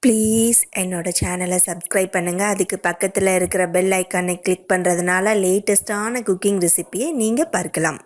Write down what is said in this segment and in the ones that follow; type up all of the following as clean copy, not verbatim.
Please என்னோட சேனலை subscribe பண்ணுங்கள். அதுக்கு பக்கத்தில் இருக்கிற பெல் ஐக்கானை கிளிக் பண்ணுறதுனால லேட்டஸ்ட்டான குக்கிங் ரெசிப்பியை நீங்கள் பார்க்கலாம்.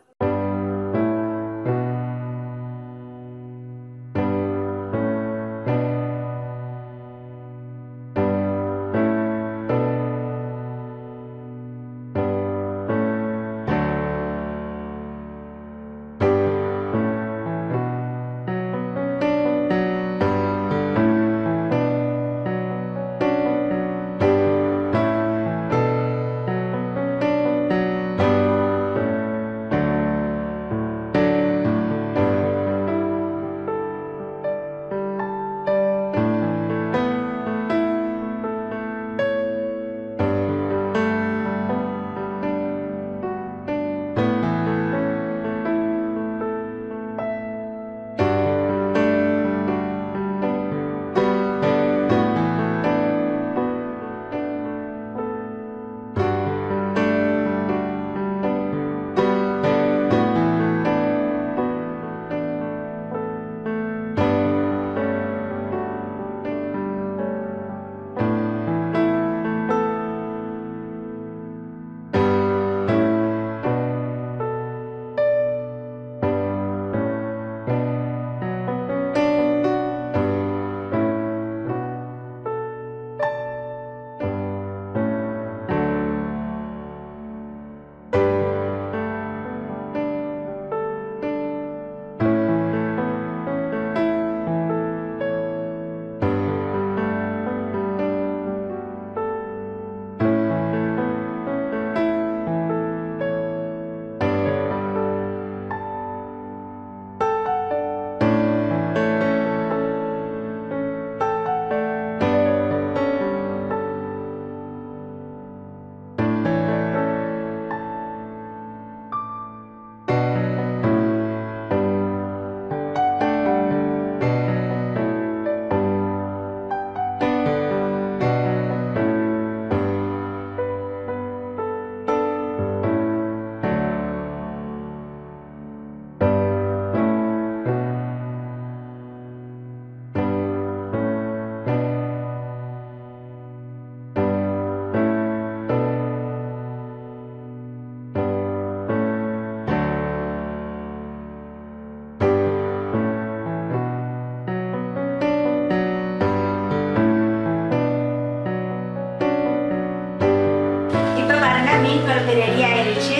மீன் குழம்பு ரெடி ஆயிடுச்சு.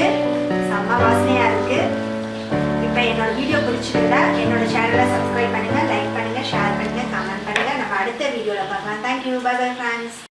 செம்ம வாசனையாக இருக்குது. இப்போ என்னோட வீடியோ பிடிச்சிருந்தா என்னோட சேனலை சப்ஸ்கிரைப் பண்ணுங்கள், லைக் பண்ணுங்கள், ஷேர் பண்ணுங்கள், கமெண்ட் பண்ணுங்கள். நம்ம அடுத்த வீடியோவில் பார்க்கலாம். தேங்க்யூ. Bye bye friends.